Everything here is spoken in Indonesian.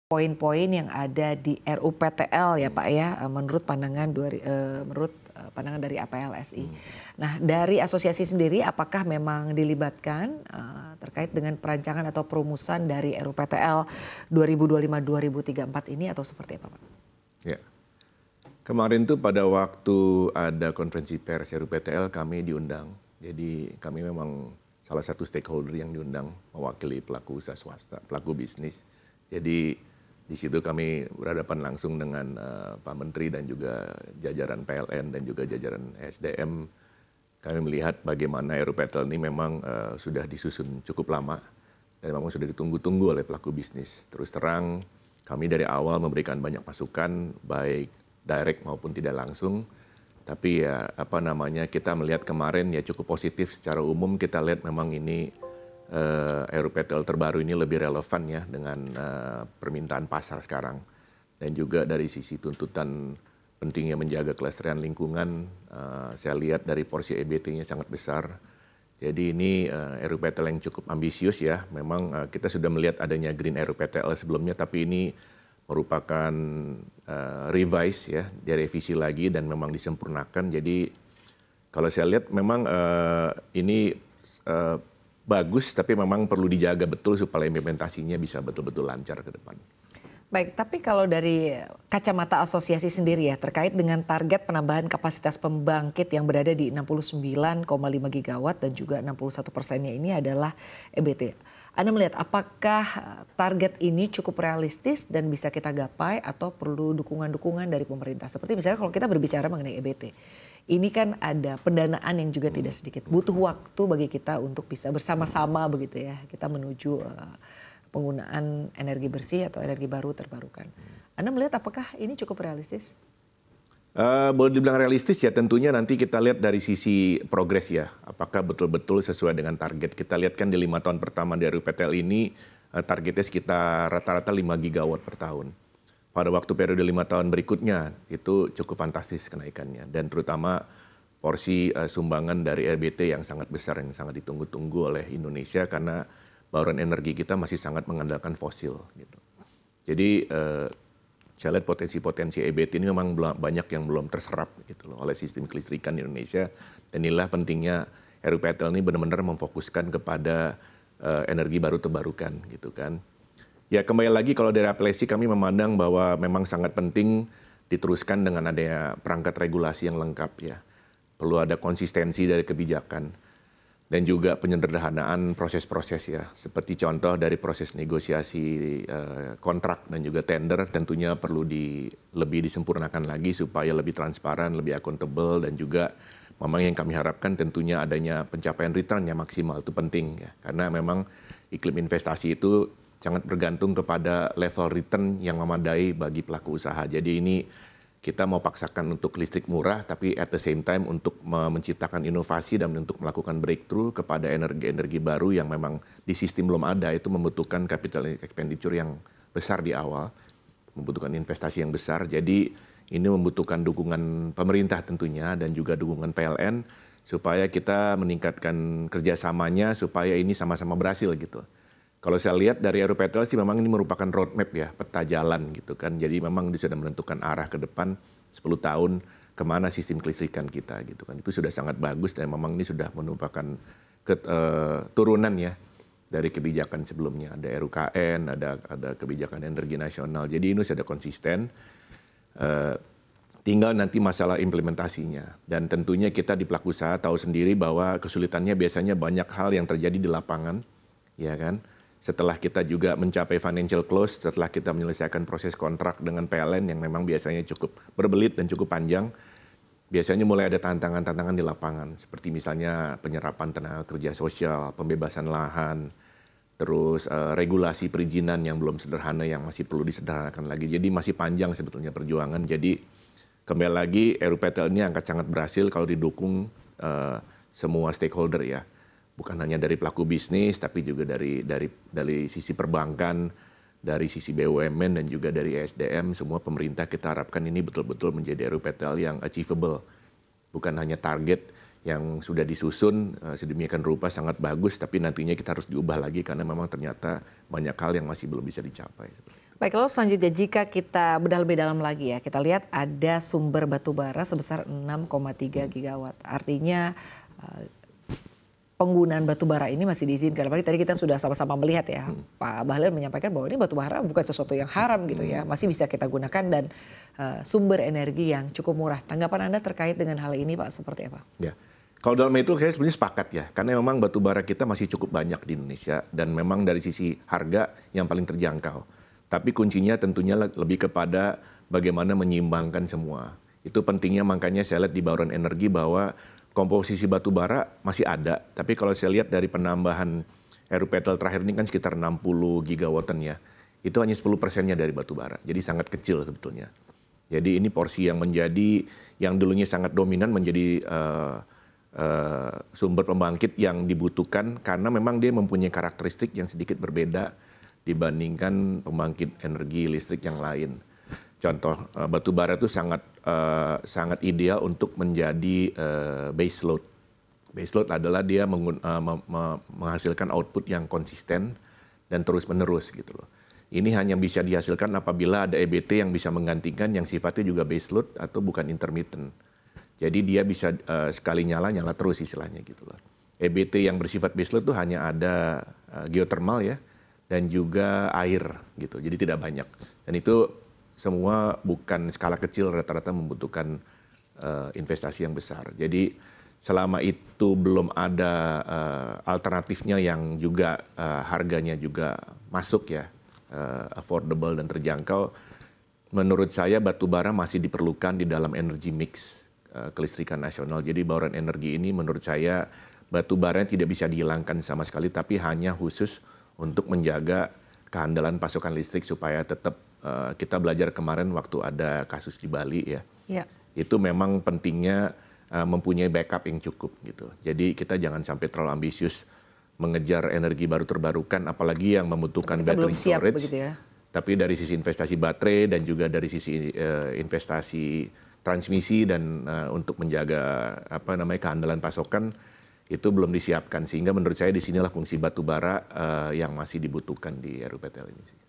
poin-poin yang ada di RUPTL ya Pak ya, menurut pandangan dari APLSI. Nah dari asosiasi sendiri apakah memang dilibatkan terkait dengan perancangan atau perumusan dari RUPTL 2025-2034 ini atau seperti apa Pak? Ya, kemarin tuh pada waktu ada konferensi pers RUPTL kami diundang. Jadi kami memang salah satu stakeholder yang diundang mewakili pelaku usaha swasta, pelaku bisnis. Jadi di situ kami berhadapan langsung dengan Pak Menteri dan juga jajaran PLN dan juga jajaran SDM. Kami melihat bagaimana RUPTL ini memang sudah disusun cukup lama dan memang sudah ditunggu-tunggu oleh pelaku bisnis. Terus terang kami dari awal memberikan banyak masukan baik direct maupun tidak langsung. Tapi ya kita melihat kemarin ya cukup positif secara umum, kita lihat memang ini RUPTL terbaru ini lebih relevan ya dengan permintaan pasar sekarang. Dan juga dari sisi tuntutan pentingnya menjaga kelestarian lingkungan, saya lihat dari porsi EBT-nya sangat besar. Jadi ini RUPTL yang cukup ambisius ya. Memang kita sudah melihat adanya Green RUPTL sebelumnya, tapi ini merupakan revise ya, direvisi lagi dan memang disempurnakan. Jadi kalau saya lihat memang ini bagus, tapi memang perlu dijaga betul supaya implementasinya bisa betul-betul lancar ke depan. Baik, tapi kalau dari kacamata asosiasi sendiri ya, terkait dengan target penambahan kapasitas pembangkit yang berada di 69,5 gigawatt dan juga 61%-nya ini adalah EBT. Anda melihat apakah target ini cukup realistis dan bisa kita gapai atau perlu dukungan-dukungan dari pemerintah? Seperti misalnya kalau kita berbicara mengenai EBT. Ini kan ada pendanaan yang juga tidak sedikit. Butuh waktu bagi kita untuk bisa bersama-sama begitu ya. Kita menuju penggunaan energi bersih atau energi baru terbarukan. Anda melihat apakah ini cukup realistis? Boleh dibilang realistis ya, tentunya nanti kita lihat dari sisi progres ya. Apakah betul-betul sesuai dengan target. Kita lihat kan di 5 tahun pertama dari RUPTL ini targetnya sekitar rata-rata 5 gigawatt per tahun. Pada waktu periode 5 tahun berikutnya itu cukup fantastis kenaikannya. Dan terutama porsi sumbangan dari RBT yang sangat besar, yang sangat ditunggu-tunggu oleh Indonesia karena bauran energi kita masih sangat mengandalkan fosil. Gitu. Jadi saya lihat potensi-potensi EBT ini memang banyak yang belum terserap gitu loh, oleh sistem kelistrikan di Indonesia. Dan inilah pentingnya RUPTL ini benar-benar memfokuskan kepada energi baru terbarukan gitu kan. Ya kembali lagi kalau dari APLSI kami memandang bahwa memang sangat penting diteruskan dengan adanya perangkat regulasi yang lengkap ya. Perlu ada konsistensi dari kebijakan dan juga penyederhanaan proses-proses ya. Seperti contoh dari proses negosiasi kontrak dan juga tender tentunya perlu lebih disempurnakan lagi supaya lebih transparan, lebih akuntabel dan juga memang yang kami harapkan tentunya adanya pencapaian return yang maksimal itu penting ya. Karena memang iklim investasi itu sangat bergantung kepada level return yang memadai bagi pelaku usaha. Jadi ini kita mau paksakan untuk listrik murah, tapi at the same time untuk menciptakan inovasi dan untuk melakukan breakthrough kepada energi-energi baru yang memang di sistem belum ada, itu membutuhkan capital expenditure yang besar di awal, membutuhkan investasi yang besar. Jadi ini membutuhkan dukungan pemerintah tentunya dan juga dukungan PLN supaya kita meningkatkan kerjasamanya supaya ini sama-sama berhasil gitu. Kalau saya lihat dari RUPTL sih memang ini merupakan roadmap ya, peta jalan gitu kan. Jadi memang dia sudah menentukan arah ke depan 10 tahun kemana sistem kelistrikan kita gitu kan. Itu sudah sangat bagus dan memang ini sudah merupakan turunan ya dari kebijakan sebelumnya. Ada RUKN, ada kebijakan energi nasional. Jadi ini sudah konsisten. Tinggal nanti masalah implementasinya. Dan tentunya kita di pelaku usaha tahu sendiri bahwa kesulitannya biasanya banyak hal yang terjadi di lapangan, ya kan. Setelah kita juga mencapai financial close, setelah kita menyelesaikan proses kontrak dengan PLN yang memang biasanya cukup berbelit dan cukup panjang, biasanya mulai ada tantangan-tantangan di lapangan. Seperti misalnya penyerapan tenaga kerja sosial, pembebasan lahan, terus regulasi perizinan yang belum sederhana yang masih perlu disederhanakan lagi. Jadi masih panjang sebetulnya perjuangan. Jadi kembali lagi RUPTL ini akan sangat berhasil kalau didukung semua stakeholder ya. Bukan hanya dari pelaku bisnis, tapi juga dari sisi perbankan, dari sisi BUMN dan juga dari SDM, semua pemerintah kita harapkan ini betul-betul menjadi RUPTL yang achievable. Bukan hanya target yang sudah disusun sedemikian rupa sangat bagus, tapi nantinya kita harus diubah lagi karena memang ternyata banyak hal yang masih belum bisa dicapai. Baik, lalu selanjutnya jika kita bedah lebih dalam lagi ya, kita lihat ada sumber batu bara sebesar 6,3 gigawatt. Artinya penggunaan batu bara ini masih diizinkan. Apalagi tadi kita sudah sama-sama melihat ya, Pak Bahlil menyampaikan bahwa ini batu bara bukan sesuatu yang haram gitu ya, masih bisa kita gunakan dan sumber energi yang cukup murah. Tanggapan Anda terkait dengan hal ini Pak seperti apa? Ya. Kalau dalam itu saya sebenarnya sepakat ya, karena memang batu bara kita masih cukup banyak di Indonesia dan memang dari sisi harga yang paling terjangkau. Tapi kuncinya tentunya lebih kepada bagaimana menyeimbangkan semua. Itu pentingnya, makanya saya lihat di bauran energi bahwa komposisi batu bara masih ada, tapi kalau saya lihat dari penambahan RUPTL terakhir ini kan sekitar 60 gigawattan ya, itu hanya 10%-nya dari batu bara, jadi sangat kecil sebetulnya. Jadi ini porsi yang menjadi, yang dulunya sangat dominan menjadi sumber pembangkit yang dibutuhkan karena memang dia mempunyai karakteristik yang sedikit berbeda dibandingkan pembangkit energi listrik yang lain. Contoh, batu bara itu sangat ideal untuk menjadi base load. Base load adalah dia menghasilkan output yang konsisten dan terus-menerus gitu loh. Ini hanya bisa dihasilkan apabila ada EBT yang bisa menggantikan yang sifatnya juga base load atau bukan intermittent. Jadi dia bisa sekali nyala terus istilahnya gitu loh. EBT yang bersifat base load itu hanya ada geothermal ya dan juga air gitu. Jadi tidak banyak. Dan itu semua bukan skala kecil, rata-rata membutuhkan investasi yang besar. Jadi selama itu belum ada alternatifnya yang juga harganya juga masuk ya, affordable dan terjangkau, menurut saya batu bara masih diperlukan di dalam energy mix kelistrikan nasional. Jadi bauran energi ini menurut saya batu bara tidak bisa dihilangkan sama sekali, tapi hanya khusus untuk menjaga kehandalan pasokan listrik supaya tetap kita belajar kemarin waktu ada kasus di Bali ya. Itu memang pentingnya mempunyai backup yang cukup gitu. Jadi kita jangan sampai terlalu ambisius mengejar energi baru terbarukan, apalagi yang membutuhkan battery storage. Ya? Tapi dari sisi investasi baterai dan juga dari sisi investasi transmisi dan untuk menjaga kehandalan pasokan itu belum disiapkan. Sehingga menurut saya disinilah fungsi batu bara yang masih dibutuhkan di RUPTL ini.